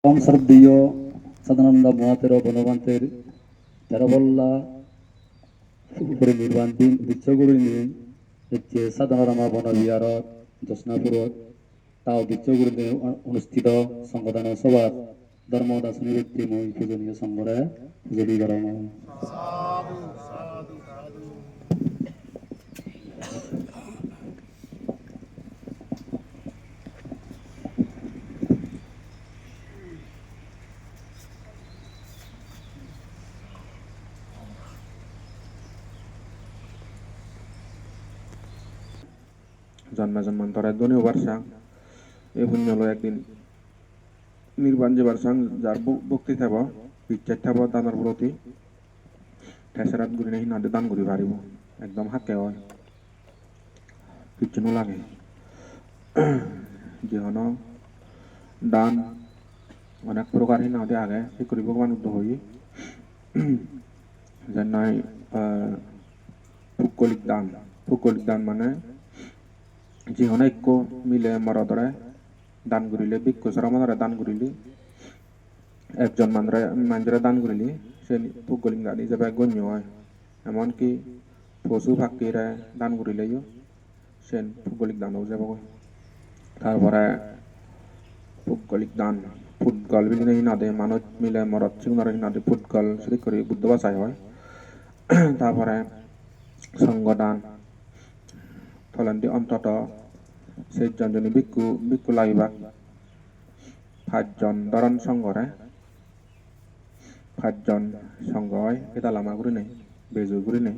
পরম শ্রদ্ধেয় সদানন্দ মহাতের বনবন্তের তেরবল্লা উপরিনির্বাণ দিন বিশ্বগুরুদিন হচ্ছে সাধারণমা বনবিহারত জোসনাপুরত তাও বিশ্বগুরুদিন অনুষ্ঠিত সংগঠন সভার ধর্মদাসনী ব্যক্তি মই পূজনীয় সংঘরে পুজলি গরম জন্মান্তরে ধনী হবার সাং এই পুণ্য হলো একদিন নির্বাণ যাবার সাং যার ভক্তি থাকব পিকচার থাকব দানার প্রতি ঠেসেরাত ঘুরি নাহি নাদে দান ঘুরি পারিব একদম হাকে হয় কিচ্ছু লাগে যেহন দান অনেক প্রকার হি নাদে আগে সে করি ভগবান উদ্ধ হই যে নাই ভৌগোলিক দান মানে যিহন ঐক্য মিলে মরদরে দান করিলে ভিক্ষু শ্রমণরে দান করিলি একজন মানুষরে দান করিলি সে ভৌগোলিক দান হিসেবে গণ্য হয় এমনকি পশু পাখিরে দান করিলেও সে ভৌগোলিক দান হয়ে যাব তারপরে ভৌগোলিক দান ফুটগল বিলি নেই নাদে মানুষ মিলে মরদ সিংহরে নাদে ফুটগল সেটি করে বুদ্ধ ভাষায় হয় তারপরে সঙ্গদান থলেন্দি অন্তত সেইজন জনী ভিক্ষু লাগিবা 5 জন ধরন সংঘরে 5 জন সংঘ হয় এটা লামা ঘুরি নেই বেজু ঘুরি নেই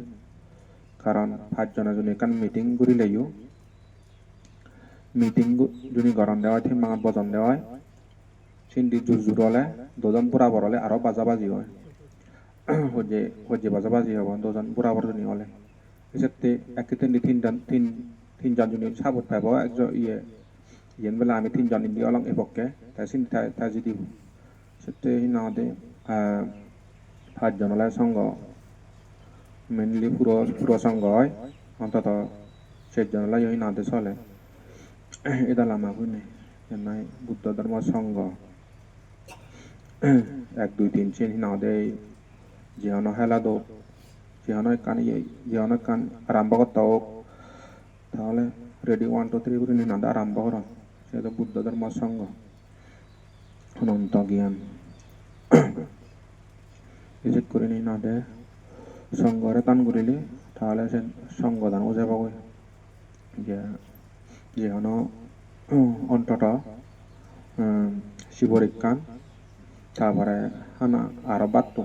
কারণ 5 জনের জন্য এখান মিটিং ঘুরিলেও মিটিং যদি গরম দেওয়া হয় মাঙত বজন দেওয়া হয় সিন্দি জুর হলে 2 জন বরাবর হলে আরো বাজাবাজি হয় হজ্জে বাজাবাজি হব 2 জন বরাবর জনী হলে এক্ষেত্রে একই তিনজন জনী সাবত পাব একজন ইয়েন বেলা আমি 3 জন ইন্দি অলং এপক্ষে তাই সিন্দি তাই যদি সেতে হিনাদে 5 জন হলে সংঘ মেনলি পুরো সংঘ হয় অন্তত 6 জন হলে হিনাদে চলে এটা লামা বুঝনে নাই বুদ্ধ ধর্ম সংঘ 1 2 3 চেন হিনাদে যেহন হেলা দো যেহন কান আরম্ভ করতে হোক তাহলে রেডি 1 2 3 করে হিনাদে আরম্ভ করা সেটা বুদ্ধ ধর্ম সংঘ অনন্ত জ্ঞান রিজেক্ট করে হিনাদে সংঘরে দান করিলে তাহলে সে সংঘ দান বুঝে পাবো যেহন অন্তত শিবরিকান তারপরে হানা আরো বাত্ত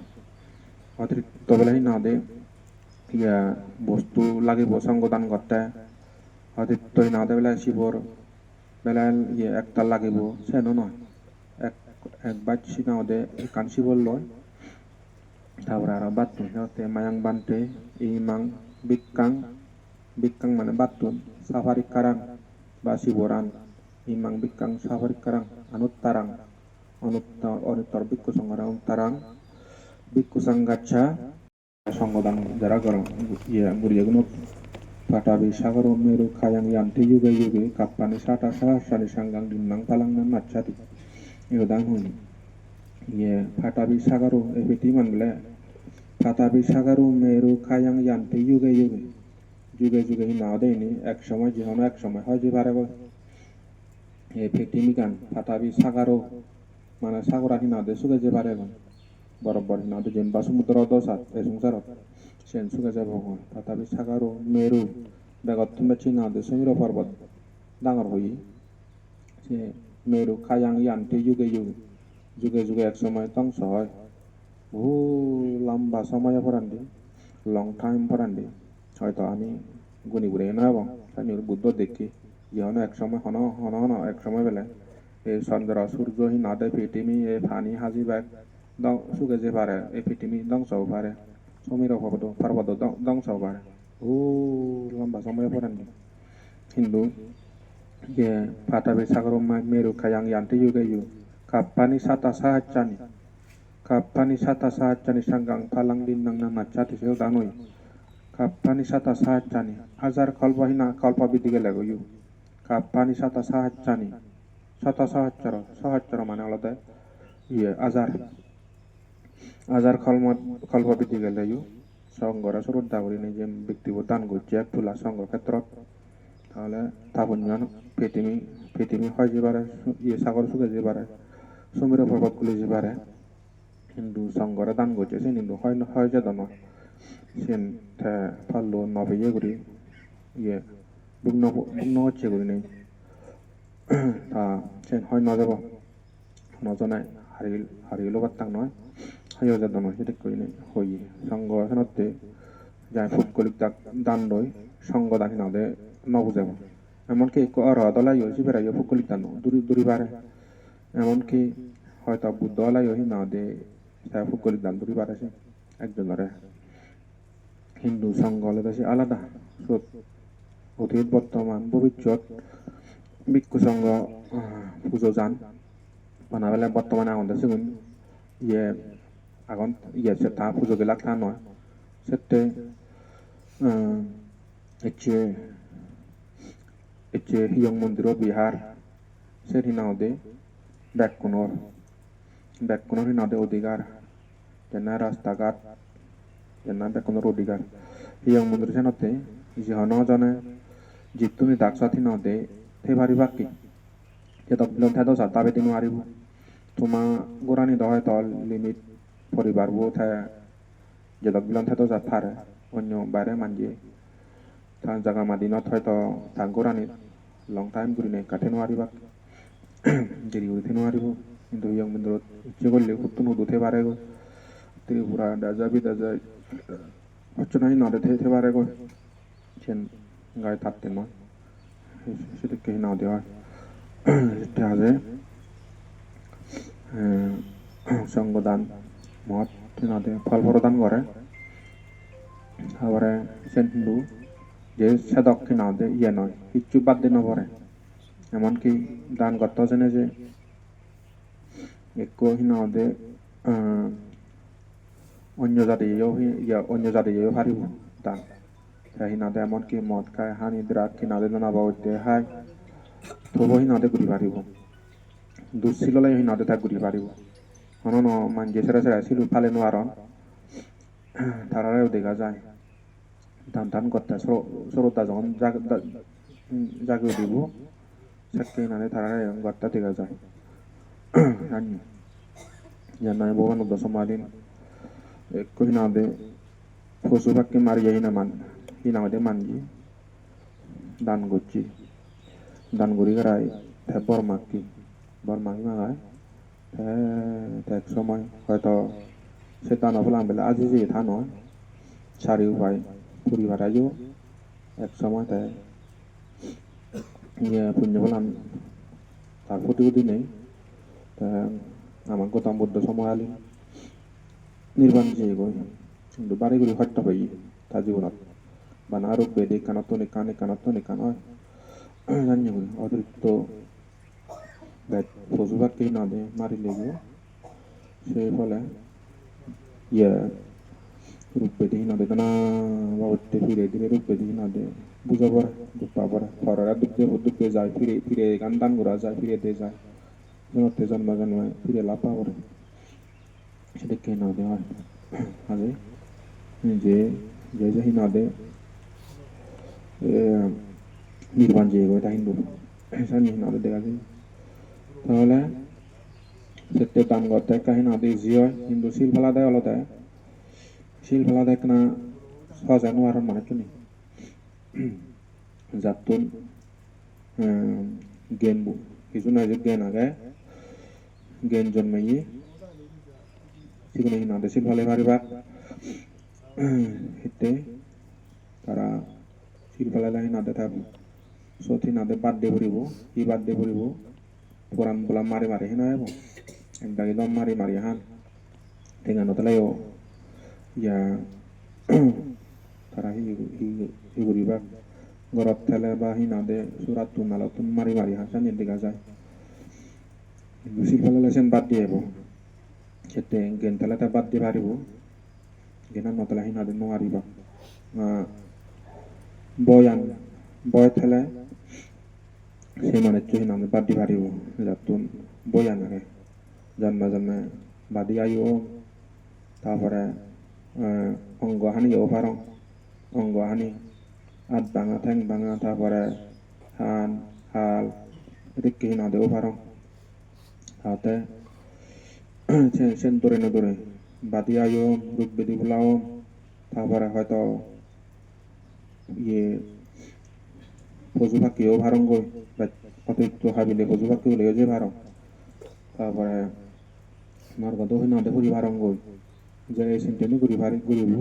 অতিরিক্ত বেলা হিনাদে বস্তু লাগিব সংগদান করতে অতিরিক্ত হিনাদে বেলা শিবর বেলা একটা লাগিব সেনো নয় এক বাচ হিনাদে কান শিবর লয় তারপরে আরো বাত্তু সিনাতে মায়াং বানতে ইমাং বিক্কাং মানে বাত্তুন সাফারি কারাং বা শিবরান ইমাং বিক্কাং সাফারি কারাং অনুত্তর ভিক্ষু সংঘরা অনুত্তরাং ভিক্ষু সংঘাচ্ছা সংগদান যারা গরম গুরিয়াগুনো পাটাবি সাগর মেরু খায়াং ইয়ান্তি yuge কাপ্পানি সাটা সাহাসানি সাঙ্গাং দিন্নাং পালাংনাং নাচ্ছাতি ইউদাং হুনি পাটাবি সাগরু এপিটি মানলে পাটাবি সাগরু মেরু খায়াং ইয়ান্তি yuge যুগে নাও দেয়নি এক সময় যেহন এক সময় হয় যে পারে এপিটি মিগান পাটাবি সাগরু মানে সাগরানি না দে সুগে যে পারে বরাবর না দে যেনবা সমুদ্র দসাত এই সংসারত সেন সুগে যাব পাটাবি সাগরু মেরু বেগত তুমি চিনা দে সমীর পর্বত ডাঙর হই সে মেরু খায়াং ইয়ান্তি যুগে এক সময় ধ্বংস হয় বহু লম্বা সময় পরান্দি লং টাইম পরান্দি হয়তো আমি গুনি গুড়ে না এবং আমি বুদ্ধ দেখি যেন এক সময় হন এক সময় বেলা এই চন্দ্র সূর্য হি না দেয় পৃথিবী এই পানি হাজি ব্যাগ সুগে যে পারে এই পৃথিবী ধ্বংস পারে সমীর পর্বত ধ্বংস পারে বহু লম্বা সময় পরান্দি হিন্দু পাটাবি সাগর মেরু খায়াং ইয়ান্তি yuge kappani sata sahacani sanggang palang dinang na macati sel danoi kappani sata sahacani hajar kalpa hina kalpa bidige lago yu kappani sata sahacani sahaccara mane alade আজাৰ খল্প বিধি গেলেও সংঘৰে শ্ৰদ্ধা কৰি নিজে ব্যক্তিবোৰ দান কৰিছে তোলা সংঘৰ ক্ষেত্ৰত তাহলে তাপন্যান পৃথিৱী হয় যে পারে সাগর চুকে যে পারে সমুদ্র পর্বত গুলি যে পারে হিন্দু সংঘরে দান করছে সে হিন্দু হয় যে দন সেন ফাল্লো নবে করি বুগ্ন হচ্ছে করি নেই তা সেন হয় নজাব নজনায় হারিয়ে পারতাম নয় হাইও যে দন সেটা করি নেই হই সংঘ সেনতে যায় ফুটকলিক দান দই সংঘ দানি নদে নবুজাব এমনকি দলাই হয়েছি বেড়াইও ফুকলিক দান দূরি বাড়ে এমনকি হয়তো বুদ্ধ আলাইও হি না দে ফুকলিক দান দূরি বাড়েছে একজনের হিন্দু সংঘ হলে দেশে আলাদা অতীত বর্তমান ভবিষ্যৎ ভিক্ষু সংঘ পুজো যান বানাবেলে বর্তমানে আমাদের সেগুন আগন সেটা পুজো গেলাক তা নয় সেতে ইচ্ছে হিয়ং মন্দির বিহার সে হিনাওদে ব্যাকুণর হিনাওদে অধিকার যেনা রাস্তাঘাট যেনা ব্যাকুণর অধিকার হিয়ং মন্দির সেনতে যিহন জনে জিতুনি দাকসাত হিনাওদে থে ভারি বাকি যেতক বিলন থাকো সাতাবে দিন আরিব তোমা গোরানি দয় তল লিমিট পরিবারবো থে যেতক বিলন থাকো সাত ফারে অন্য বাইরে মানজিয়ে তা জায়গা মাদিনত হয়তো তা গোরানি লং টাইম করি নেই কাঠে নোৱাৰিবা দেৰি কৰি নোৱাৰিব কিন্তু ইয়ং মন্দিৰত ইচ্ছে করলে খুব নদুতে পারে গো ত্রিপুরা দাজাবি দাজাই অর্চনাই নদে থেকে পারে গো সেন গায়ে থাকতে নয় সেটাকে না দেওয়া সেটা আছে সঙ্গদান মত নদে ফল প্রদান করে আবার সেন হিন্দু যে সাধক নদে নয় কিচ্ছু বাদ দিয়ে নপরে এমনকি দান করতে হচ্ছে না যে একটু হিনাদে অন্য জাতিও হারিব দান হিনাদে এমনকি মদ খায় হানি দ্রাক হিনাদে নাবা উঠতে হাই তবু হিনাদে ঘুরি পারিব দুঃশীললাই হিনাদে তাক ঘুরি পারিব হন মানজে সেরা সেরা ছিল ফালে নোয়ারন তারাও দেখা যায় দান করতে শ্রদ্ধা যখন জাগিয়ে দিব সেকে হিনাদে তারাও গড়টা দেখা যায় জানাই ভগবান দশমাদিন একটু হিনাদে পশু পাখি মারিয়ে হিনাদে মানজি দান করছি দান করি গারাই বরমাকি মাগায় এক সময় হয়তো সে দান হলাম বেলা আজি যে থা নয় সারি উপায় পরিবার আজও এক সময় তাই পুণ্য বললাম তার প্রতিবুদ্ধি নেই আমার গৌতম বুদ্ধ সময় আলি নির্বাণ যে গই কিন্তু বাড়িগুলি হট্ট পাই তার জীবনত বানা রূপ বেদে কানত নিকান হয় জানি অতিরিক্ত পশু পাখি না দে মারি লেগে সেই ফলে রূপ বেদে না দে না বাবুতে ফিরে ধীরে রূপ বেদে না দে বুঝা পড়ে দুঃপা পড়ে ফরারা দুঃখে যায় ফিরে গান দান করা যায় ফিরে দিয়ে যায় জন্মতে জন্মায় ফিরে লাভা করে সেটাকে না দেওয়া হয় আগে যে হিনাদে নির্বাণ যে এটা হিন্দু হিনাদে দেখা যায় তাহলে সেটা দান করতে হিনাদে জি হয় হিন্দু শিল ফেলা দেয় আলাদা শিল ফেলা দেখ না সজানো আর মানে তো নেই যাতুন জ্ঞান কিছু না যে জ্ঞান আগে জ্ঞান জন্মাইয়ে সেগুলো হিনাদে শিল ফেলে পারিবা হেঁটে তারা শিল ফেলালে হিনাদে থাকবো সত হিনাদে বাদ দিয়ে পড়িব ই বাদ দিয়ে পড়িব পুরান বলা মারি হিনা যাব একদাগে দম মারি হান টেঙানো তালাইও তারা হি করিবা গরত থেলে বা হিনাদে সুরাতুন নালাতুন মারি হাসান দেখা যায় শিল ফেলালে সেন বাদ দিয়ে যাব সেতে জ্ঞান থেলাতে বাদ দিয়ে পারিব জ্ঞান নতলা হিনাদে নোৱাৰিবা বয় থেলে সে মানে হিনাদে বাদ দিয়ে পারিব যাতুন বয়ান আগে জন্মে জন্মে বাদি আয়ু তারপরে অঙ্গহানিও পারং অঙ্গহানি আত ভাঙা ঠ্যাং ভাঙা তারপরে হান হাল এদিকে হিনাদেও পারং তাতে সেন দৌড়ে না দৌড়ে বাদি আয়ু রূপ বেদি বুলাও তারপরে হয়তো ইয়ে পশু পাখিও ভারং গই অতিরিক্ত হাবিলে পশু পাখি হলেও যে ভারং তারপরে নরগত হিনাদে ঘুরি ভারং গই যে এই সিনটেনি ঘুরিব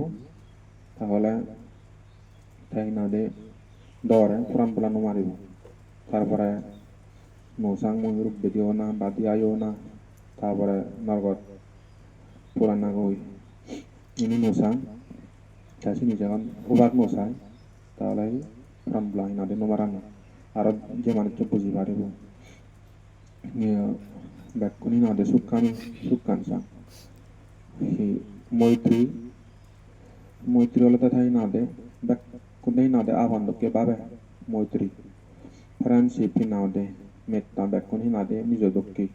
তাহলে তাই না দে দরে পুরান পুরানো মারিব তারপরে নৌসাং ময়ূর বেদিও না বাদি আয়ও না তারপরে নরগত পুরানা গই ini নৌসাং তাসিনি যখন ওবার নৌসাই তাহলে পুরান পুরান না দে নমারান আর যে মানুষ বুঝি পারিব ব্যাকুনি না দে সুকান সাং মৈত্রী মৈত্রী হলে তো তাই না দে কোনটাই না দে আবান্ধকে পাবে মৈত্রী ফ্রেন্ডশিপ না দে মেত্তা ব্যাকুনি না দে নিজ দুঃখী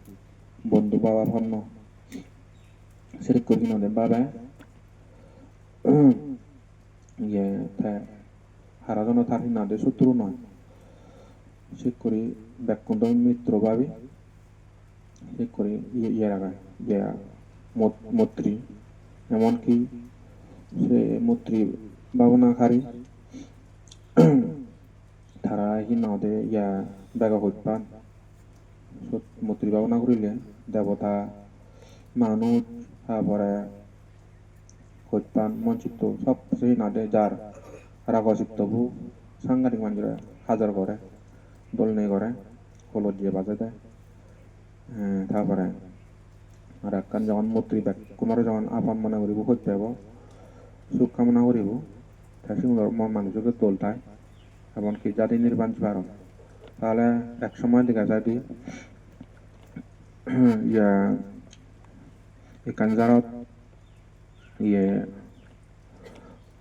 বন্ধু বাবা ভন্ন সেটা করি না দে পাবে ইয়ে হারাজন থাকি না দে শত্রু নয় সে করি ব্যাকুণ্ড মিত্র ভাবি সে করি ইয়ে রাখায় ইয়ে মৈত্রী এমনকি সে মৈত্রী ভাবনাকারী তারা হিনাদে ইয়া বেগা হইপান মৈত্রী ভাবনা করিলে দেবতা মানুষ তারপরে হইপান মঞ্চিত সব কিছু হিনাদে যার রাগসিক্তবু সাংঘাতিক মানুষরা হাজার করে দল নেই করে হলুদ দিয়ে বাজে দেয় তারপরে আর একখান যখন মৈত্রী ব্যাগ কোনো যখন আপন মনে করিব হইত পাব সুখ কামনা করিব তাই সিঙ্গুর মানুষকে তোলতায় এমনকি জাতি নির্বাণ পার তাহলে এক সময় দেখা যায় দি ইয়া একানজারত ইয়ে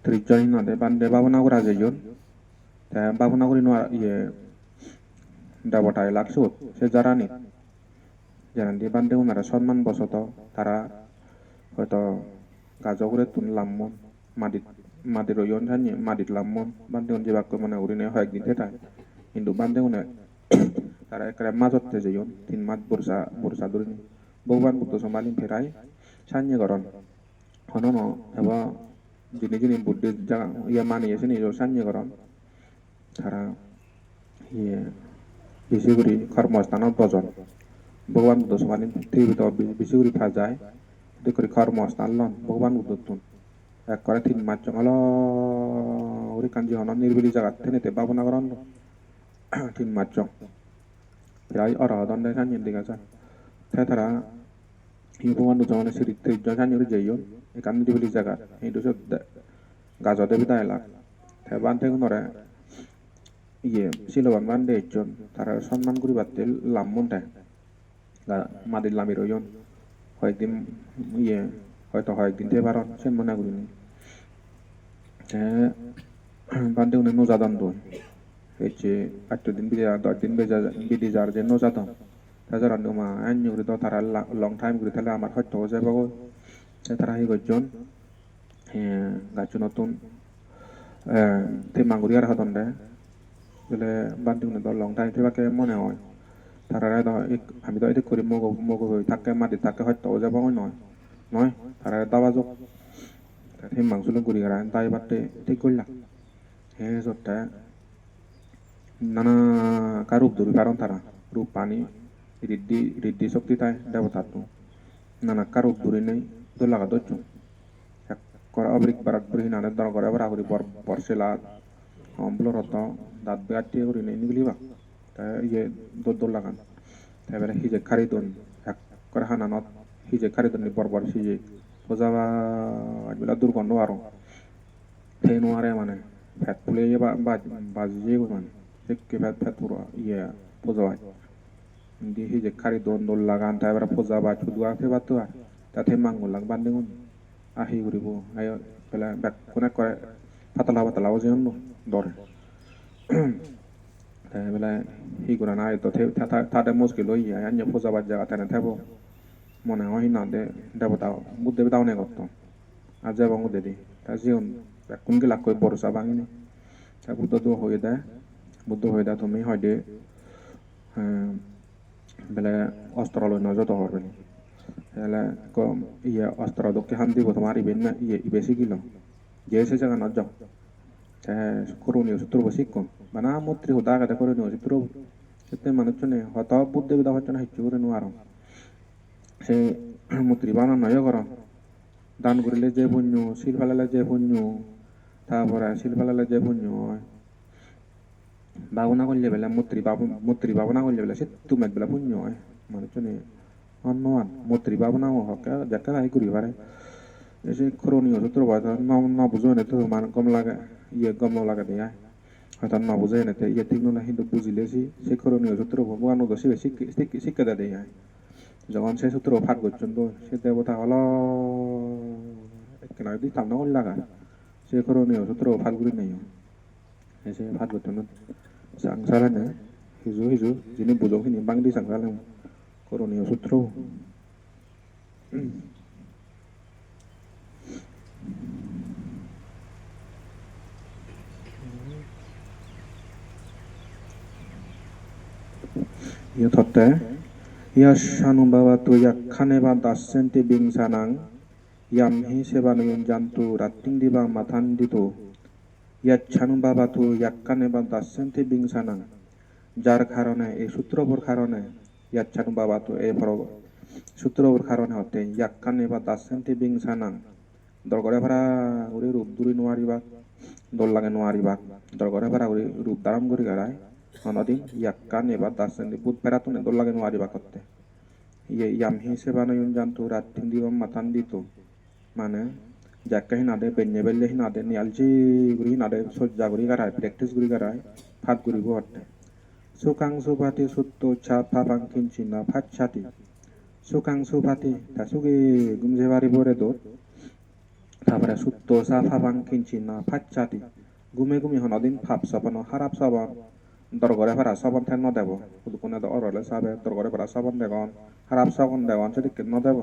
30 জন হিনাদে বান্দে ভাবনা করা যেজন তাই ভাবনা করি ইয়ে দেবতায় লাগছে সে যারা নি যারা দিয়ে বান্দে ওনারা সম্মান বসত তারা হয়তো গাজা করে তুললাম মন মাদির ওজন জানিয়ে মাদির লামন বান্দে যে বাক্য মনে করি নেই হয় একদিন সেটাই কিন্তু বান্দে উনি তারা একেবারে মাজতে যাইন 3 মাস বর্ষা ধরে বহুবান বুদ্ধ সমালিন ফেরাই সান্যে গরম হনন এবার যিনি বুদ্ধি ইয়ে মানিয়েছে নিজ সান্যে গরম তারা ইয়ে বেশি করে কর্মস্থানত বজন ভগবান বুদ্ধ সমালিন পৃথিবীত বেশি করে ফাজায় করে কর্মস্থান লন ভগবান বুদ্ধ তুন এক করে 3 মাস জঙ্গল ওরি কাঞ্জি হন নির্বিলি জায়গা থেনেতে ভাবনা করেন 3 মাস জং প্রায় অরহদণ্ডে সান্যের দিকে যায় তারা ভগবান বুদ্ধ মানে শ্রী 30 জন সান্যরে যাইও এখান নির্বিলি জায়গা এই দুশো গাজা দেবী তাই লাগ তাই বান্ধে নরে ইয়ে শিলবান বান্ধে একজন তারা সম্মান করি বাড়তে লাম্মন দেয় মাদির লামির ওজন কয়েকদিন ইয়ে হয়তো কয়েকদিন দিয়ে পারন সে মনে করিনি বান্ধে উনি নজাদান দই হচ্ছে 8 দিন 10 দিন বিধি যার যে নজাদান তাছাড়া মা আইন করে তো তারা লং টাইম করে তাহলে আমার হয়তো যাবে গো তারা এই গজন গাছ নতুন তে মাঙ্গুরি আর হতন দেয় বলে বান্ধে উনি তো লং টাইম সেবাকে মনে হয় তারা আমি তো এদিক করি মগ থাকে মাটি থাকে হয়তো যাব নয় তারা দাবা যোগ সেই মাংসলো ঘুরি গেলাম তাই বাদে ঠিক করলাম হ্যাঁ সবটা নানা রূপ ধরি পারন তারা রূপ পানি ঋদ্ধি শক্তি তাই দেবতার তো নানা রূপ ধরি নেই দোলাগা ধরছ করে অবরিক বারাক বুড়ি নানে দর করে আবার আগুরি বর্ষেলা অম্বল রত দাঁত বেয়াটিয়ে করি নেই নিগুলিবা তাই ইয়ে দোল লাগান তারপরে হিজে খারি দন এক করে হানানত হিজে খারি দন বরবর সিজে সোজাবা আজবেলা দুর্গন্ধ আরো সেই নোয়ারে মানে ফ্যাট ফুলে বাজিয়ে মানে সেকে ফ্যাট পুরো ইয়ে পোজায় দিয়ে হিজে খারি দোল লাগান তারপরে পোজা বা চুদুয়া ফেবার তো আর তাতে মাঙ্গল লাগ বান্ধে আহি ঘুরিব আয় বেলা ব্যাক কোনে করে পাতলাও যে অন্য দরে তাই বেলা হি গুলা নাই তো তাতে মুশকিল হই আন্য পোজাবার জায়গা তেনে থাকবো mone ho hinade debatao budde betao ne gotto aja bang ude di ta jion kun gila koi borsa bangini ta buddha do hoida তুমি হয়দে বেলে অস্ত্র লই নজর তো হরবে হেলে কম ইয়ে অস্ত্র দকে হান দিব তোমার ইবেন না ইয়ে ইবেসি গিলো যে সে জায়গা নজ তে করুণীয় সূত্র বসি কম বানা মন্ত্রী হুদা কাটা করুণীয় সূত্র সেতে মানুষ নে হত বুদ্ধি বিদা হচ্ছে না হিচু করে নোয়ার সে মন্ত্রী বানা নয় কর দান করিলে যে পুণ্য শিল ফেলালে যে পুণ্য তারপরে শিল ফেলালে যে পুণ্য ভাবনা করলে বেলা মূর্তি ভাবনা করলে বেলা সে তুমি বেলা পুণ্য হয় মানুষ নে অন্যান মূর্তি ভাবনা হক যাকে রাই করি পারে এসে করণীয় সূত্র বয়স ন বুঝো না তো মান কম লাগে ইয়ে গম লাগে দেয় হয়তো ন বুঝে না ইয়ে ঠিক না কিন্তু বুঝিলেছি সে করণীয় সূত্র ভগবান দোষী শিক্ষা দেয় যখন সে সূত্র ফাট করছেন তো সে দেবতা হল কেন যদি তাম না লাগা সে করণীয় সূত্র ফাট করি নেই এসে ফাট করছেন সংসারানে হিজু যিনি বুঝোখিনি বাংলি সংসার করণীয় সূত্র 여터때 야샤누바와투 약하네바 다센티 빙사낭 얌히 세바누윤 잔투 라팅디바 마탄디도 야차누바바투 약하네바 다센티 빙사낭 যার কারণে এই সূত্রপুর কারণে ইয়াচ্ছানুবাবাতু এই ফর সূত্রপুর কারণে হতে ইয়াক্কানেবা দাসেন্তি বিংসানাং দরগরে ভাড়া উড়ি রূপ দূরি নোয়ারিবা দল লাগে নোয়ারিবা দরগরে ভাড়া উড়ি রূপ ধারণ করি গাড়ায় অনদিন ইয়াক্কানেবা দাসেন্তি বুধ পেরাতুনে দল লাগে নোয়ারিবা করতে ইয়ে ইয়ামহি সেবানয়ুন জানতু রাত্রিন দিবম মাতান দিত মানে যাকে হিনাদে বেন্যে বেল্লে হিনাদে নিয়ালজি গুরি হিনাদে সজ্জা গুরি গাড়ায় প্র্যাকটিস গুরি গাড়ায় ফাট গুরিব হতে Sukang supati sutto cha papang kincina pachati. Sukang supati ta sugi gumjewari boredo. Tapare sutto sa papang kincina pachati. Gume honodin pap sabano harap saban. Dorgore para saban ten no debo. Udukune do orole sabe dorgore para saban degon. Harap saban degon sedikit no debo.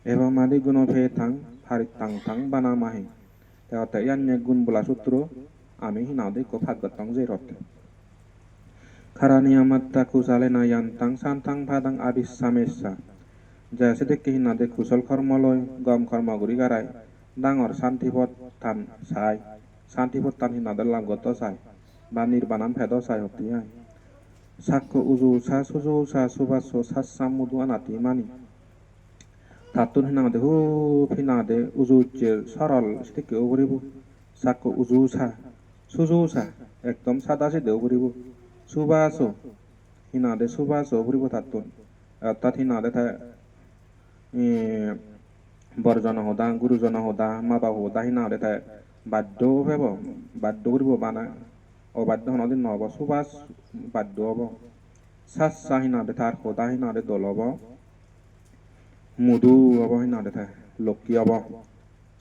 Eva madi guno petang harit tang bana mahi. Teote yanne gun bula sutro. Ami hinade ko phagatang zerot. Karania matta kusalena yantang santang padang abis samesa ja sedekki hinade kusal kharmaloy gam kharma guri garai dangor santipot tan sai santipot tan hinade lam goto sai banir banan phedo sai hotiya sakko uju sa suju sa subaso sasamudu anati mani tatun hinade hu hinade uju je saral sedekki ogribu sakko uju sa suju sa ekdom sada se deogribu সুবাসো হিনাদে সুবাসো বুড়িব তাতুন অর্থাৎ হিনাদে থা বরজন হদা গুরুজন হদা মাবা হদা হিনাদে থা বাধ্য হেব বাধ্য করিব বানা অবাধ্য হনদিন নহব সুবাস বাধ্য হব সাসা হিনাদে থার হদা হিনাদে দল হব মুদু হব হিনাদে থা লক্ষ্মী হব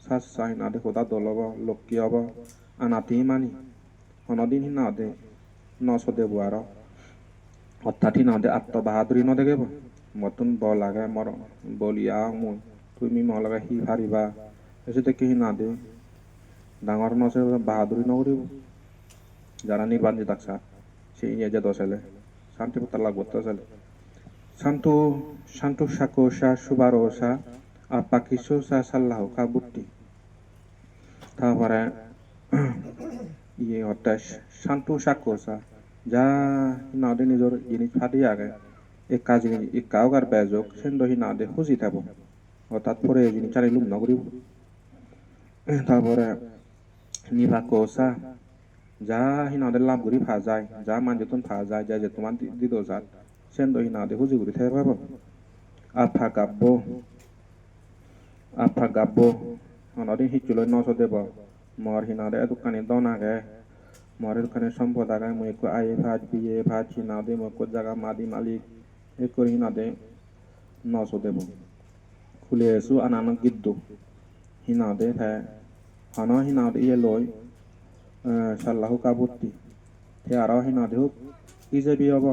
সাসা হিনাদে হদা দল হব লক্ষ্মী হব আনাতি মানি হনদিন হিনাদে নশো দেবো আর অর্থাৎ নদে আত্মবাহাদুরি ন দেখব মতন ব লাগে মর বলিয়া তুমি ম লাগে হি হারিবা এসে দেখি নদে ডাঙর নসে বাহাদুরি নকরিব যারা নির্বাণ থাকসা সেই ইয়ে যে দশালে শান্তি পত্তা লাগবো দশালে শান্তু শান্তু সাকোসা সুবারোসা আর পাকিসোসা সাল্লাহ কাবুটি তারপরে ইয়ে অর্থাৎ শান্তু সাকোসা যা হিনাদে নিজের জিনিস ফাটি আগে একা জিনিস একাও গার বেজক সেন্দ হিনাদে খুঁজি থাকব অর্থাৎ পরে এই জিনিস চারি লুম নগরিব তারপরে নিভাকোসা যা হিনাদে লাভ করি ফা যায় যা মান যেতন ফা যায় যা যে তোমার দিদ যাত সেন্দ হিনাদে খুঁজি করি থাকবে পাব আফা গাব্ব অনদিন হিচুলৈ নশ দেব মর হিনাদে দোকানে দনাগে মরের ওখানে সম্পদ আগায় মই একটু আয়ে ভাত বিয়ে ভাত হিনাদে মক জায়গা মাদি মালিক এ করে হিনাদে নশো দেব খুলে এসু আনানো গিদ্দু হিনাদে হ্যাঁ হন হিনাদে ইয়ে লই সাল্লাহু কাবুত্তি তে আরও হিনাদে হোক কি যে বি হব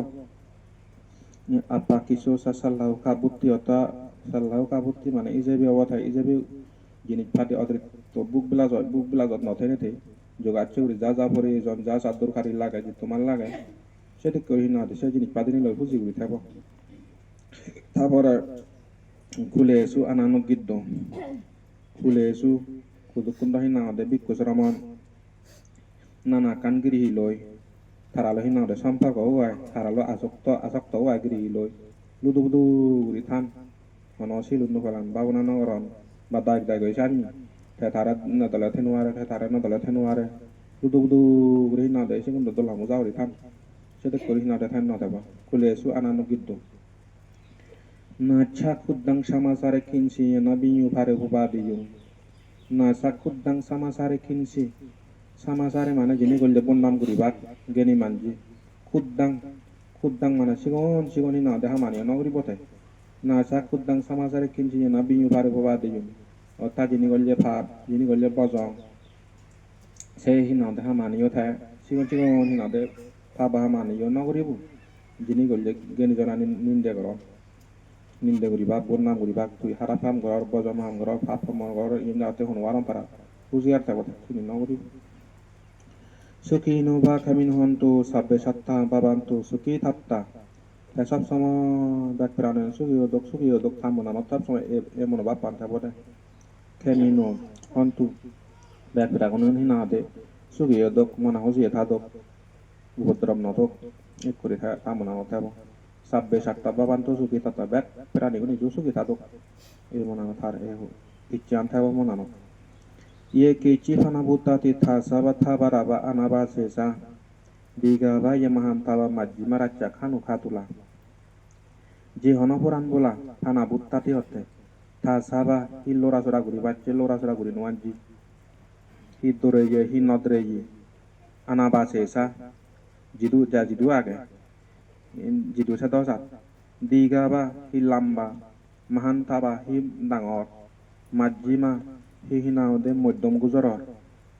আপা কিছু সাল্লাহু কাবুত্তি অতা sallahu kabuti mana ijebi awata ijebi jinik pati অতিরিক্ত বুক বিলাজত নথেনেতে যোগাচ্ছে উড়ি যা যা পরে জন যা চাদর খারি লাগায় যে তোমার লাগায় সেটা করি না সে জিনিস পাতি নিলে বুঝি উড়ি থাকবো তারপরে খুলে এসু আনানো গিদ্দ খুলে এসু কুদুকুন্দ হিনা দে বিকুস রমন নানা কানগিরি লই থারালো হিনা দে সম্পর্ক হয় থারালো আসক্ত হয় গিরি লই লুদু বুদু উড়ি থান মনো সিলুন ফেলান বাবনা নগরন বা দাগ দাগ হয়েছে আমি থারা নদলে থেনুয়ারে থারা নদলে থেনুয়ারে লুদু বুদু উড়ি হিনা দে সেগুন দোলা মুজা উড়ি থান সেটা করি হিনা দে থান নদেবা খুলে এসু আনানো গিদ্দ na cakudang sama sare kinsi na binyu pare hubadi yung na sakudang sama sare kinsi sama sare mana jini golde bonnam guri bat geni manji kuddang mana sigoni na deha mani na guri bote na sakudang sama sare kinsi na binyu pare hubadi yung otta jini golde phap jini golde bojong se hina deha mani yo tha sigon hina de phaba mani yo na guri bu jini golde geni jona ninde goro ninde guri bak bonnam guri bak tu harapam goror bojom ham goror phapam goror inda te hon waram para ujiar ta bota tuni naguri suki no ba kamin hontu sabbe satta babantu suki thatta ta sab sama dak pranen suki odok thamona matab sama emon ba panta bota kemino hontu dak pragonon hinade suki odok mona hoji thadok ubodram notok ekuri thamona notabo sabbe sakta babantu suki tata bet prani guni ju suki tatuk e monano thar e ho ichan thabo monano ye ke chifana buta ti tha sabatha baraba anaba sesa diga ba yamaham taba majji maracha khanu khatula je honopuran bola thana buta ti hotte tha saba illora sora guri bacche lora sora guri nuanji hidore ye hinodre ye anaba sesa jidu age jidu sa dosat diga ba hi lamba mahanta ba hi dangor majjima hi hinao de moddom gujoror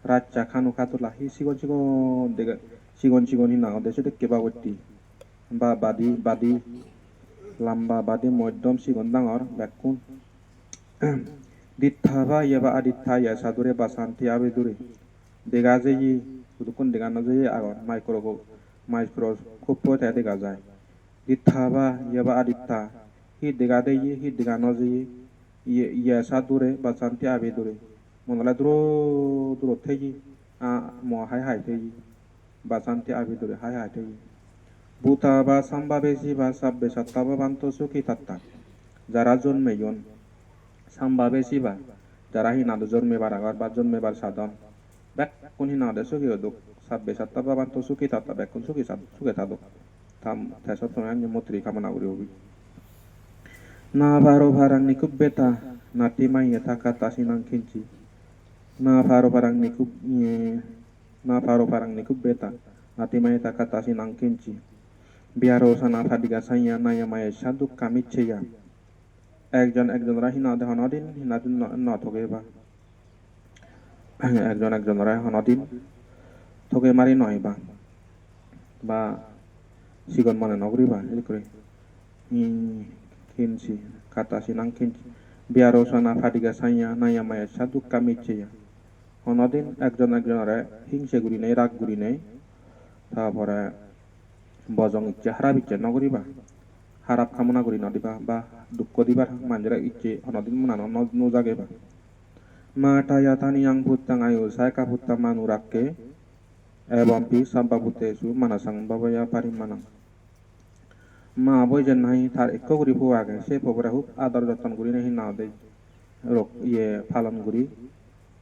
racha khanu khatula hi sigon hinao de sedeke ba wotti ba badi lamba badi moddom sigon dangor bekkun ditha ba yaba aditha ya sadure basanti abe dure degaje yi kudukun degano je agor microscope te dega যায় ditha ba yaba aditha hi degade yi hi degano je ya sadure basanti abe dure monala duro teji a mo hai teji basanti abe dure hai teji buta ba samba besi ba sabbe satta ba banto suki tatta যারা জন্মেyon samba besi ba যারা hinado জন্মে baragar ba জন্মে bar sadon bek kun hinade suki odok sabbe satta ba banto suki tatta bek kun suki tadok tam thesot tonanya motri kamana uri hobi na baro barang nikub beta na timai yata kata sinang kinci na baro barang nikub beta na timai yata kata sinang kinci biaro sana fadiga sanya na yamaya saduk kami ceya একজনরা হিনাদে হনদিন হিনাদিন নথকে বা একজনরা হনদিন থকে মারি নয় বা sigon mana nogri ba ilkre kinci kata sinang kinci biaro sana fadiga sanya naya maya sadu kami ceya honodin একজনরে হিংসে গুরি নেই রাগ গুরি নেই তারপরে বজং ইচ্ছে হারাপ ইচ্ছে নগরি বা harap kamuna guri nodiba ba dukko dibar manjara icce honodin munano no jage ba mata yatani yang putang ayu saya ka putta manurakke ebampi samba putesu manasang babaya parimanang ma boy jenai thar ekko guri puage se pobra hup adar joton guri nehi na de rok ye phalon guri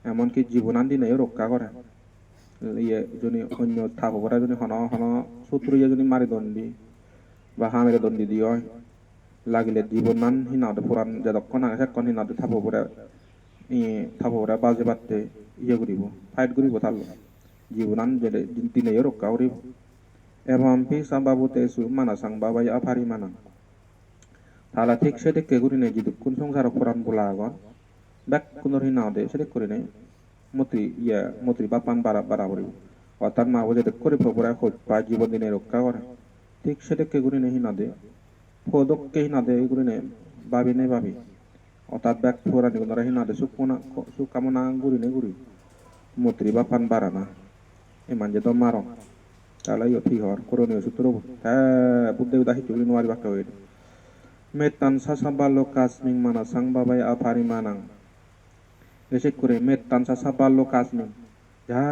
emon ki jibonan dine rokka kore ye joni onyo thapobra joni hono sutru ye joni mari dondi বা হামেরে দন্দি দিও লাগিলে জীবনান হিনাদে পুরান যতক্ষণ আগে সেক্ষণ হিনাদে থাপোরা বাজে বাtte ইয়ে করিব fight করিব তাহলে জীবনান যেতে দিনে রক্ষা করিব এবং পি সাম্বাবুতে সু মানাসাং বাবাই আফারি মানাং তাহলে ঠিক সেদিকে করি নেই যদি কোন সংসার পুরান বলা আগন ব্যাক কোন হিনাদে সেদিক করি নেই মন্ত্রী বাপান বাড়া করিব অর্থাৎ মা বোঝে করে পুরা খোঁজ পা জীবন দিনে রক্ষা করে ঠিক সেটাকে গুলি নেই হিনাদে ফদককে হিনাদে গুলি নেই ভাবি otat bek pura ni gunara hinade sukamana guri ne guri mutri bapan barana iman je marong kala yo thihor korone sutro budde udahi chuli nuari bakka wed metan sasabalo kasming mana sang babai apari manang esek kure metan sasabalo kasming ja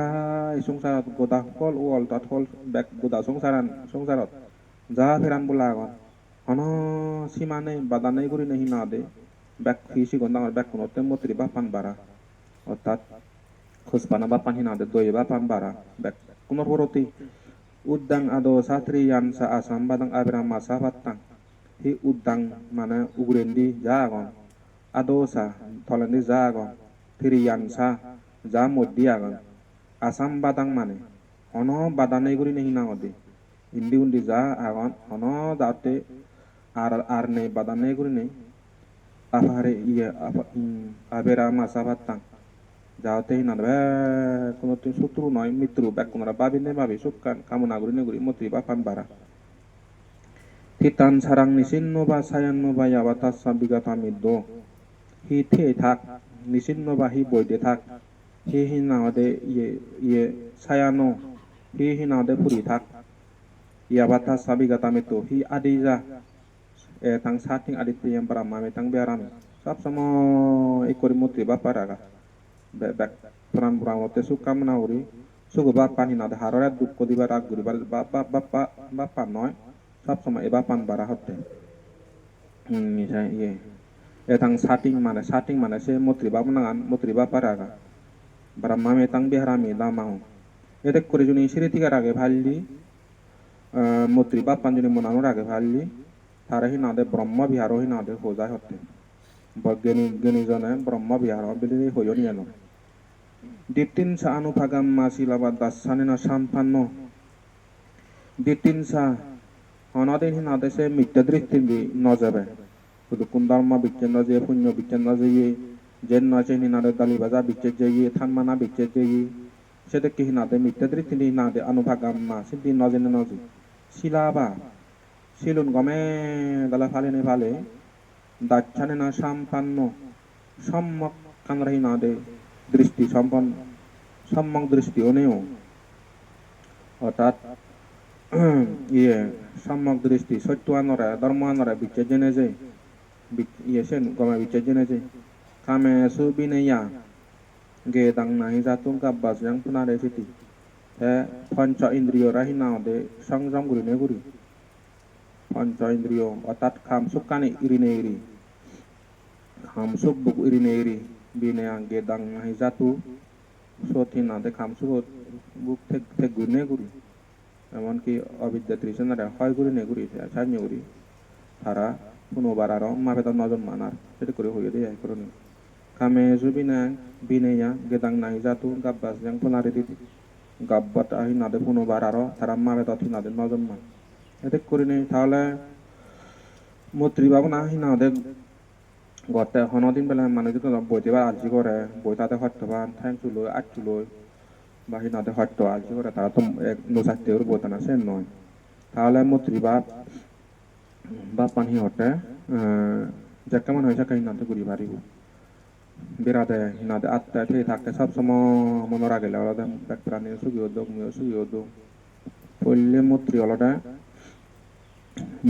sungsarat goda kol wol tat kol bek goda sungsarat ja feran bulagon hono simane badane guri ne hinade bek hisi gondang bek kunote mutri bapan bara otat khusbana bapan hinade doye bapan bara bek kunor horoti udang ado satriyan sa asam badang abram masa batang hi udang mana ugurendi jagon ado sa tolandi jagon triyan sa jamod diagon asam badang mane ono badane guri ne hinangode indi undi ja agon ono date arne badane guri ne afare iya abera masa batang jaote hinade kono tin sutru noy mitru bek kono babine babi sukkan kamu naguri ne guri mutri bapan bara titan sarang nisin noba sayan noba yabatas sabiga tamido hi the thak nisin noba hi boide thak hi hinade ye sayano hi hinade puri thak yabatas sabiga tamido hi adija tang sating adite yang barama metang biarame sab samo ikori mutri baparaga bek peran te suka menauri suku bapan hinade harorat dukko di barak guri bapak noy sab sama bapan bara hotte misal ye tang sating mana se mutri bapanangan mutri baparaga barama metang biarame damau edek kore juni siri tiga rage bhalli mutri bapan juni monanu rage bhalli thara hinade brahma biharo hinade hojai hotte geni jane brahma biharo bili hoyon yano ditin sa anu pagam masilabat dasanena sampanno ditin sa honaden hinade se mitya driftin bi nojabe kudu kundarma bichen noje punyo bichen noje ye jen noje hinade dali baza bichen je ye thanmana bichen je ye sedek hinade mitya driftin hinade anu pagam masidin noje noje silaba silun gome dala phale ne phale dachanena sampanno sammak kanra hinade দৃষ্টি সম্যক দৃষ্টি অনেও অর্থাৎ সম্যক দৃষ্টি সত্য আনরা ধর্ম আনরা বিচ্ছে জেনে যে সেন গমা বিচ্ছে জেনে যে কামে সুবিনেয়া গে দাং নাহি জাতুং গাব্বাস yang punare siti পঞ্চ ইন্দ্রিয় রাহিনা দে সংযম গুরিনে গুরি পঞ্চ ইন্দ্রিয় অর্থাৎ খাম সুকানে ইরিনে ইরি খাম সুক বুক ইরিনে ইরি bine angge dang nahi jatu sothi nade kamsu buk thek gune guri এমনকি অবিদ্যা তৃষ্ণারে হয় গুরি নে গুরি সান্য গুরি তারা পুনো বারার মাবেদা নজন মানার সেটা করে হয়ে দেয় করনি কামে জুবিনা বিনেয়া গেদাং নাহি জাতু গাব্বাস yang পুনারে দিতি গাব্বাত আহি নাদে পুনো বারার তারা মাবেদা থি নাদে নজন মান এতে করে নেই তাহলে মৈত্রী বাবু না হি নাদে গতে হনদিন বেলা মানে যদি বইতে বা আজি করে বইতাতে হয়তো বা ঠ্যাং চুলো আট চুলো বা হিনাতে হয়তো আজি করে তারা তো নোসাতে ওর বইতা না সে নয় তাহলে মৈত্রী বা পানি হতে যে কেমন হয়েছে কাহি নাতে ঘুরি পারিব বেড়াতে হিনাতে আত্মা ঠিক থাকতে সবসময় মনে রাখলে আলাদা এক প্রাণী সুগিও দোক মিও সুগিও দোক পড়লে মৈত্রী আলাদা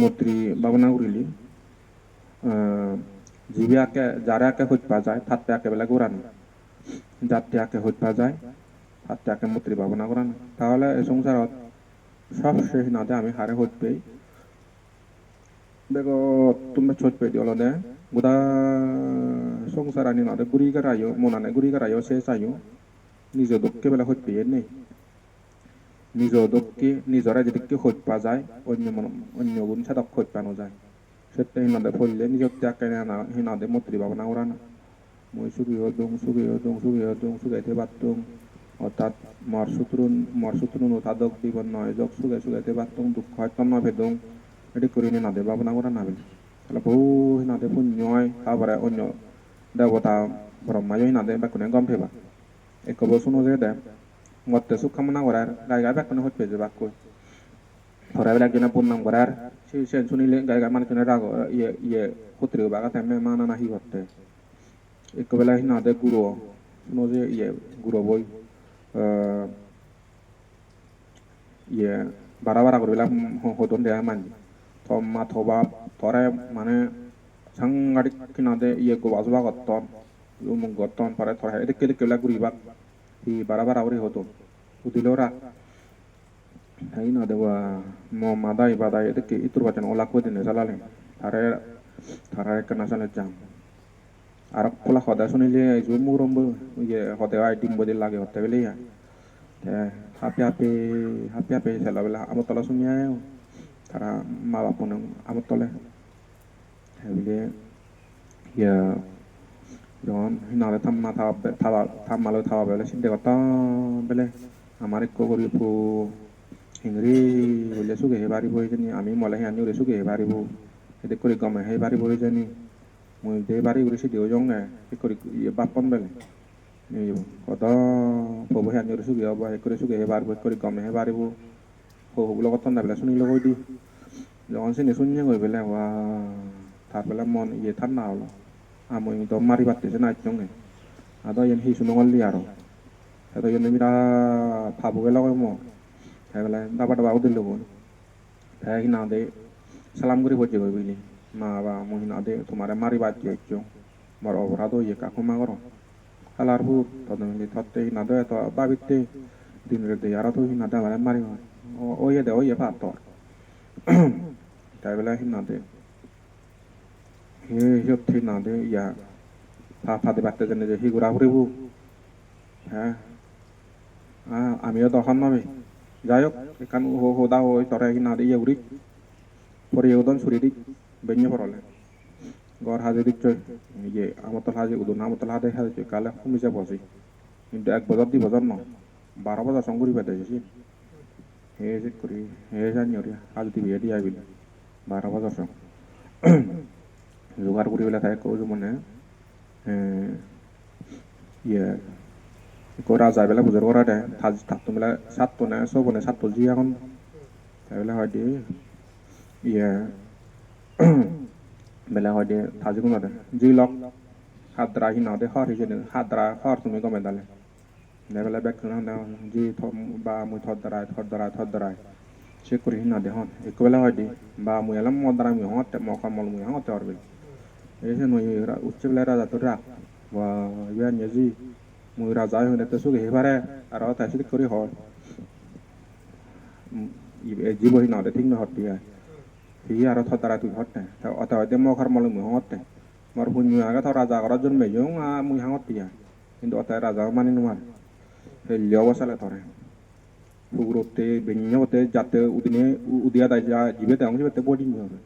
মৈত্রী বাবনা ঘুরিলি জিবি আকে যারে আকে হইত পা যায় থাকতে আকে বেলা ঘুরানো যাত্রী আকে হইত পা যায় থাকতে আকে মৈত্রী ভাবনা ঘুরানো তাহলে এই সংসারত সব শেষ নাতে আমি হারে হইত পেই বেগ তুমি ছোট পেয়ে দিও দে গোদা সংসার আনি নাতে গুড়ি গারাইও মনানে গুড়ি গারাইও শেষ আইও নিজ দুঃখে বেলা হইত পেয়ে নেই নিজ দুঃখে নিজরা যেদিকে হইত পা যায় অন্য গুণ সাদক হইত পানো যায় সেটা হিনাদে ফললে নিজের ত্যাগ না হিনাদে মৈত্রী ভাবনা ওরানা মই সুগিও দং সুগাইতে বাতুং অর্থাৎ মরসুতরুন তাদক জীবন নয় যোগ সুগাইতে বাতুং দুঃখ হয়তো না ভেদং এটি করে হিনাদে ভাবনা ওরা না বেলে তাহলে বহু হিনাদে পুণ্যয় তারপরে অন্য দেবতা ব্রহ্মায় হিনাদে বেকুনে গম ফেবা এক বসুনো যে দে মতে সুখ কামনা করার গায়ে বেকুনে হচ্ছে যে বাক্য ধরা বেলা একজনে পূর্ণাম করার সেই শুনিলে গায়ে মানুষজনের রাগ ইয়ে পুত্রী বাগা তেমনি মানা নাহি করতে Ikbela hina de guro no je ye guro boy ye bara bara করে বেলা হদন দেয়া মান তো মা থবা তরে মানে সাংগাড়ি কিনাদে ইয়ে গো বাজবা গত্তন উমুক গত্তন পরে থরে এদিকে এদিকে বেলা গুরিবা ই bara bara করে হতো উদিলোরা hay na dewa mo madai badai edik itur bacan ola ko dine salale thare thare kana sale jam arab kula khoda sunile ju murombo ye hote ai timbo de lage hote bele ya te happy happy sala bela amotola sunya thara ma bapun amotole hebile ya don hinale thamma thamalo thawa bele sinde kota bele amare ko gori pu হিংৰি হলে চুকে হে পাৰিব সেইজনী আমি মলাহি আনি উৰে চুকে হে পাৰিব সেইটো কৰি গমে হে পাৰিব সেইজনী মই দে পাৰি উৰিছে দিও জং সেই কৰি বাপন বেলে কত পবহে আনি উৰে চুকে হ'ব সেই কৰি চুকে হে পাৰিব কৰি গমে হে পাৰিব সহুগুলো কত নাবেলা শুনিলে কৈ দি যখন চিনি শুনিয়ে গৈ পেলাই হোৱা তাৰ পেলাই মন ইয়ে ঠাণ্ডা হলো আমি দম মাৰি পাতিছে না জঙে আদা ইয়ান সি শুনলি আৰু সেইটো ইয়ান বিৰাট ভাবুকে লগাই মই সেইবেলাই দাবা দাবা দিলোঁ বোন সেই সিনাদে সালাম কৰি বজে গৈ বুঝলি মা বা মই সিনাদে তোমারে মারি বাদ দিয়েছ বড় অপরাধ হয়ে কাকু মা করো খালার ভূত তদ মিলি থতে সিনাদে তো বাবিতে দিন রে দে আর তো সিনাদে মানে মারি ওয়ে দে ওয়ে ভাত তোর তাই বেলা সিনাদে হে হিয়ত সিনাদে ইয়া ফাঁদে বাড়তে জানে যে হি ঘুরা ঘুরিব হ্যাঁ আমিও তখন নামে যাই হোক এখান হোদা হই তরে কিনা দিয়ে উড়ি পরে উদন ছুরি দি বেঞ্জে পড়লে গড় হাজে দিচ্ছে ইয়ে আমতল হাজে উদন আমতল হাজে হাজে কালে কমিছে বসি কিন্তু 1 বছর 2 বছর ন 12 বছর সঙ্গুরি পেতে যাচ্ছি হে যে করি হে জানি ওরে আজ দি বিয়ে দিয়ে আইবি 12 বছর সঙ্গ জোগাড় করি বেলা থাকে কৌজ মনে ইয়ে করা যায় বেলা বুঝার করা দেয় থাকতো বেলা সাতটো না সব না সাতটো জি এখন তাই বেলা হয় দিয়ে ইয়ে বেলা হয় দিয়ে থাজি কোনো দেয় জি লক হাতরা হিনা দে হর হিসেবে হাতরা হর তুমি গমে দালে বেলা ব্যাক জি বা মুই থর দ্বারায় সে করি হিনা দে হন এক বেলা হয় দিয়ে বা মুই এলাম মদারা মুই হতে মকা মল মুই হতে পারবে এই যে নই উচ্চ বেলা রাজা তো রাখ বা ইয়া নিজি মুই রাজা হইলে তো সুগে হেবারে আর তাই সিদ্ধ করে হয় জীবহি না দে ঠিক না হট দিয়া হি আর থতারা তুই হটে অত হইতে মখার মল মুই হতে মর পুন্য আগা তো রাজা করার জন্য মেজং মুই হাঙত দিয়া কিন্তু অত রাজা মানি নুমার সেই লিও বসালে ধরে পুগুরতে বেঞ্জতে যাতে উদিনে উদিয়া দাই যা জিবে তাং জিবে বডি হবে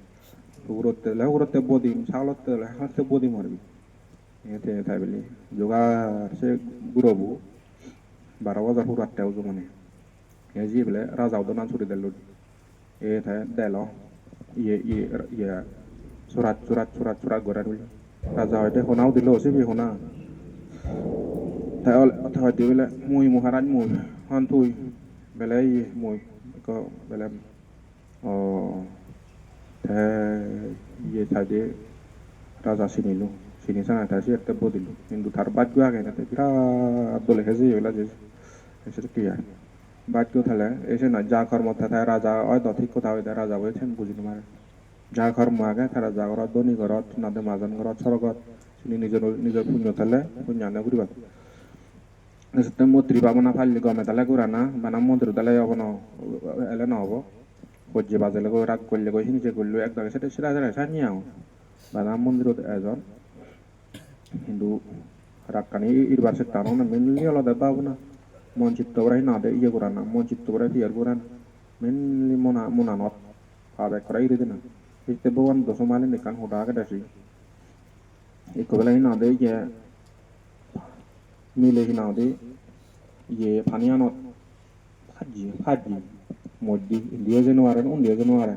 পুগুরতে বডি ছাগলতে হাতে বডি মারবি এতে তাই বলি যোগার সে গুরবু 12 বছর পুরো আটটাও মানে এই যে বলে রাজাও দনা ছুটি দিল এ তাই দেল ইয়ে ইয়ে ইয়ে সুরাত গড়া দিল রাজা হয়তো শোনাও দিল সে বি শোনা তাই কথা হয়তো বলে মুই মহারাজ মুই হন তুই বেলে ইয়ে মুই বেলে ও ইয়ে তাই দিয়ে রাজা চিনিলো চিনি চানা তাই সে একটা বদিল কিন্তু তার বাদ আগে না বিরাট দলে হেজে এগুলা যে এসে কি আর বাদ থালে এসে না যা কর্ম থাকে রাজা হয়তো ঠিক কথা হইতে রাজা বলছেন বুঝি তোমার যা কর্ম আগে তারা যা ঘর ধনী ঘর নাদে মাজন ঘর সরগত চিনি নিজের পুণ্য থালে পুণ্যানে ঘুরিবা এসে মন্ত্রী বাবনা ফালি গমে তালে ঘুরানা বানা মন্ত্রী তালে হব না এলে না হবো বজ্জে বাজালে গো রাগ করলে গো হিংসে করলো এক জায়গায় সেটা সেটা সানিয়াও বানা মন্দিরত এজন কিন্তু রাক্কানি ইরবার সে টানো না মেনলি আলাদা ভাবনা মন চিত্ত করে না দে ইয়ে করা না মন চিত্ত করে টিয়ার করা না মেনলি মনা নত পাবে করা ইরে না ইতে বওয়ান দশো মালে নিকান হোটা আগে দাসি এই কবেলা না দে ইয়ে মিলে না দে ইয়ে ফানিয়ানত ফাজি মদ্দি ইন্ডিয়া জানুয়ারে উন্ডিয়া জানুয়ারে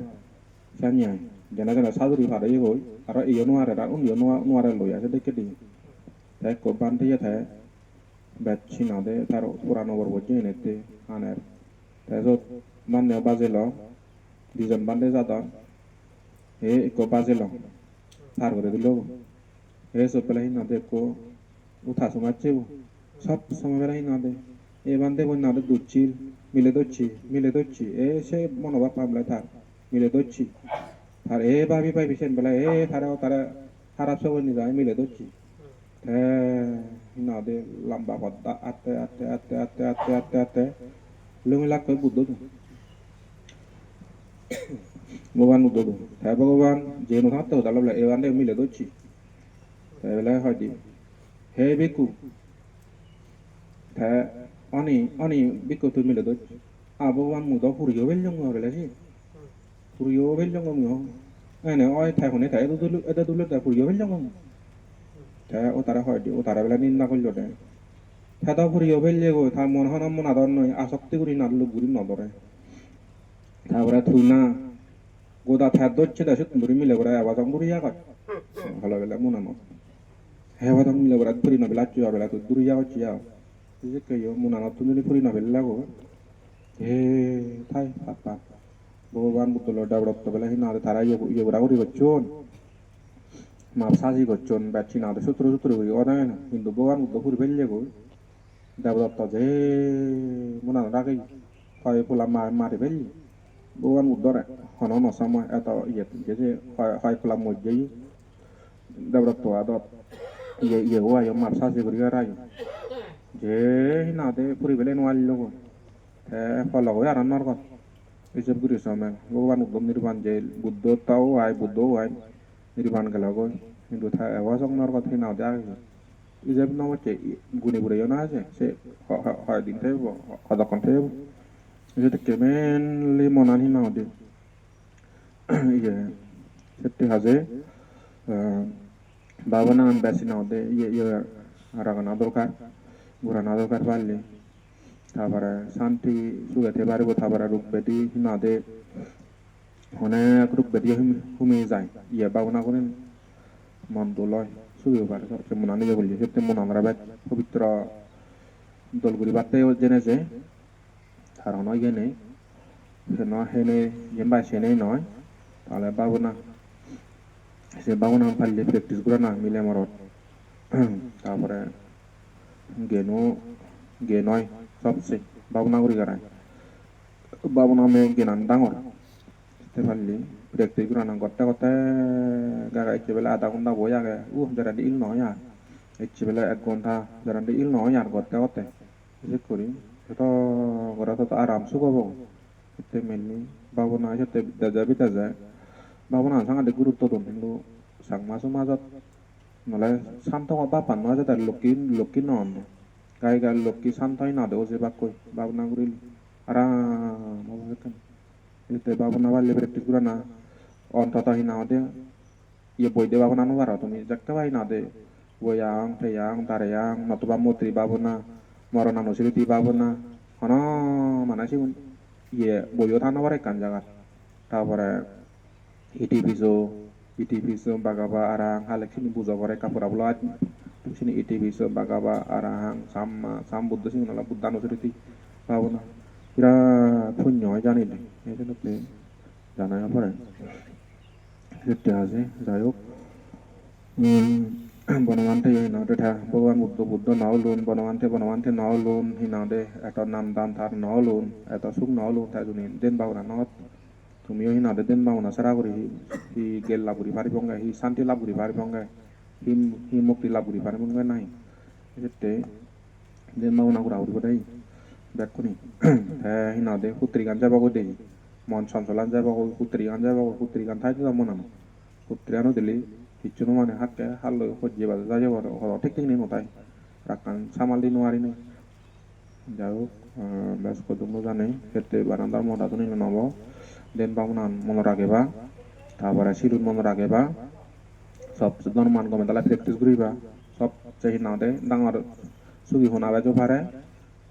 সানিয়ায় jana saduri pada ye goi aro iyo nuare ra un iyo nuare lo ya de kedi ta ko bante ya ta bet china de taro purano bor boje ne te aner ta so man ne bazelo dijon bande jada e ko bazelo tar করে দিল eso pela hinade ko utha somache সব সময় বেলা হিনাদে এ বান্ধে বন্যাদে দুচ্ছিল মিলে দচ্ছি এ সে মনোভাব পামলে তার মিলে দচ্ছি আর এ ভাবি পাই বিশেন বেলা এ তারা খারাপ সব নি যায় মিলে দচ্ছি হিনাদে লম্বা পদ্মা আতে লুমি লাগ কই বুদ্ধ ভগবান বুদ্ধ তাই ভগবান যে নো থাকতে হতো এ বান্ধে মিলে দচ্ছি তাই বেলা হয় দি হে বিকু thế oni biko tu mile dot abo wan mu do puriyo bel jong ngore la si puriyo bel jong ngom ene oi thai hone thai edu dulu ta puriyo bel jong ngom thế o tara hoy di o tara bela nin na kollo de tha da puriyo bel je go tha mon honam mon adon noi asokti guri na lu guri no dore tha bora thuna goda tha docche da sut muri mile bora awa jong guri ya kat halo bela mon no he wa jong mile bora puri no bela chu bela tu duri ya chi ya 이제 그 문화나 tununi puri na belago thai papa boban butolo dabrot to bela hina tara ye bura gori gochon ma saji gochon bachi na sutru gori ona na hindu boban butlo puri belle go dabrot to je muna na gai koi pula ma de belli boban butlo re hono no sama eto ye je koi pula mo je dabrot to adot ye wa yo ma saji gori ra je hinade puri bele nwal logo te follow ya ran norgo isab guri samen boban ubom nirban je buddho tau ai buddho ai nirban galago hindu tha awasong norgo thina da isab no che guni bure yona se ha din te bo ada kon te je te kemen li monan hinade ye sette haje babana ambassador node ye aragana dorkar Gurana দরকার পারলে তারপরে শান্তি সুগাতে পারবো তারপরে রোগ ব্যাধি হিনাদে অনেক রোগ ব্যাধি হুমে যায় ইয়ে ভাবনা করেন মন দোলয় সুগে পারে সবচেয়ে মনে নিয়ে বলছি সেতে মন আমরা ব্যাগ পবিত্র দলগুলি বার্তায় জেনেছে কারণ ইয়ে নেই সে নয় হেনে যেমবা সে নেই নয় তাহলে ভাবনা সে ভাবনা পারলে প্র্যাকটিস করে না মিলে মরত তারপরে genoi सबसे भावना करी करा भावना में genan dangor te palli praktik kurana gotta gaga ikke bela ada gonda boya ga jara di il no ya ikke bela ek gonda jara di il no ya gotta je kori to gora to aram su go te menni Bhavna jete daja Bhavna sanga de guru to don lu sang masu mazat nolai santo apa panno aja dar lokin non gai gal lokki santai na de oje bakoi babna guril ara mabakan ite babna walle praktis gurana on tata hina de ye boy de babna no wara tumi jakka bai na de boyang teyang tareyang natuba mutri babna morona no siliti babna hono mana sih ye boyo thana wara kan jaga tabare iti biso bagaba arang halek sini buzo gore kapura bulat sini iti biso bagaba arang sam buddha sini nala buddha no seriti bawona ira punyo jani de itu nope jana ya pare sette ase jayok বনমান্তে না এটা ভগবান বুদ্ধ নাওলুন বনমান্তে নাওলুন হিনাদে এটা নাম দান তার নাওলুন এটা সুখ নাওলুন তাই জুনি দেন বাউনা নত তুমিও হিনাদে দেন বাউনা সারা করি হি গেল লাবুরি পারি বঙ্গা হি শান্তি লাবুরি পারি বঙ্গা হি মুক্তি লাবুরি পারি বঙ্গা নাই যেতে দেন বাউনা করা উড়ি বদাই ব্যাকুনি হিনাদে পুত্রি গান যাবাগো দেই মন সঞ্চলান যাবাগো পুত্রি গান থাই তো মনানো পুত্রিয়ানো দিলি Hiccuno mana hakka hallo hojje bal saja horo tik ni notai rakan samal di nuari ni jauh bas ko dumo jane hette barandar moda tuni nobo den bangunan monorage ba tabara sirun monorage ba sob sedon man ko mentala practice guri ba sob cehi nade dangor sugi hona ba jo pare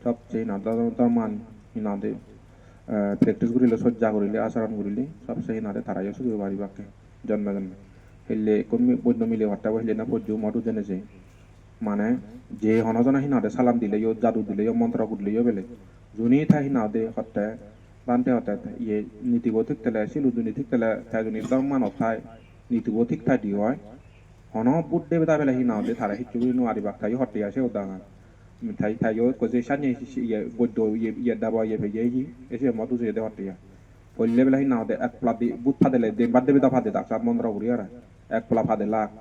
sob cehi nade man hinade practice guri le sojja guri le asaran guri le sob cehi nade tarayo sugi bari bakke janma hele komi bodno mile watta hele na poju modu jenese mane je honojona hinade salam dile yo jadu dile yo mantra gudle yo bele juni tha hinade hotte bante hotte ye niti gotik tele silu juni tik tele tha juni dam man othai niti gotik tha di hoy hono budde beda bela hina de thara hichu no ari bak tayo hotte ase odangan thai tayo ko je sanye ye boddo ye daba ye be ye ese modu je de hotte ya polle bela hina de ek pladi but phadele de badde beda phade dak sat mondra uri ara ek pla phade lak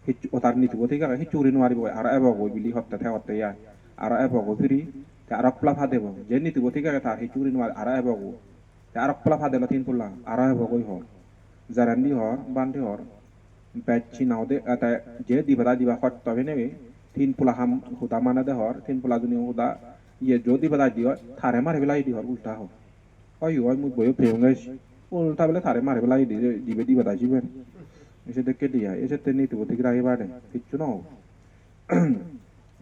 hichu otar nitu bothi ga hichu ri no ari bo ara ebo go bili hotte the hotte ya ara ebo go firi te ara pla phade bo je nitu bothi ga ta hichu ri no ara ebo go te ara pla phade la tin pulla ara ebo go ho zarandi hor bandi hor Bachi now de at a j di bada di ba hot tavene tin pula ham huda mana de hor tin pula duni huda ye jodi bada di thare mare belai di hor ulta ho ayu ay mu boyo peunga ulta bele thare mare belai di be di bada jiben ese de ke dia ese te ni tu botik rai bade kichu no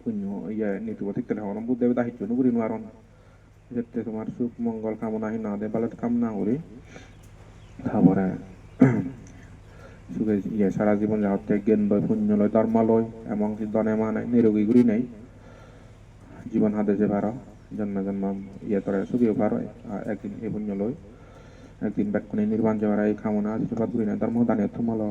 punyo ye ni tu botik tele honom budde bada hichu no buri nuaron ese te tomar suk mongol kamona hina de balat kamna uri khabore সুগে ইয়ে সারা জীবন যাহতে জ্ঞান লয় পুণ্য লয় ধর্ম লয় এবং সিদ্ধনে মানে নিরোগী গুরি নেই জীবন হাতে যে ভার জন্ম জন্ম ইয়ে করে সুগেও ভার একদিন এই পুণ্য লয় একদিন ব্যাকুনে নির্বাণ যাওয়ার এই কামনা আশীর্বাদ গুরি নেই ধর্ম দানে থুমল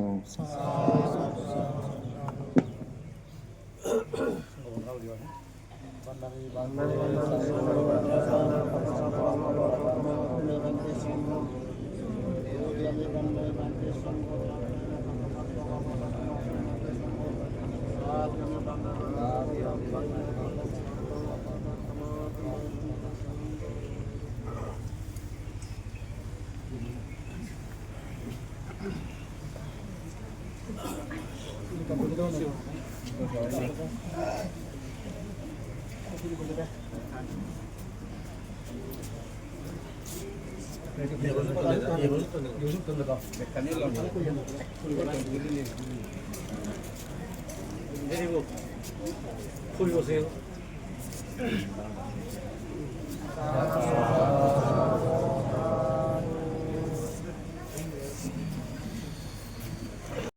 내리고 소리 오세요.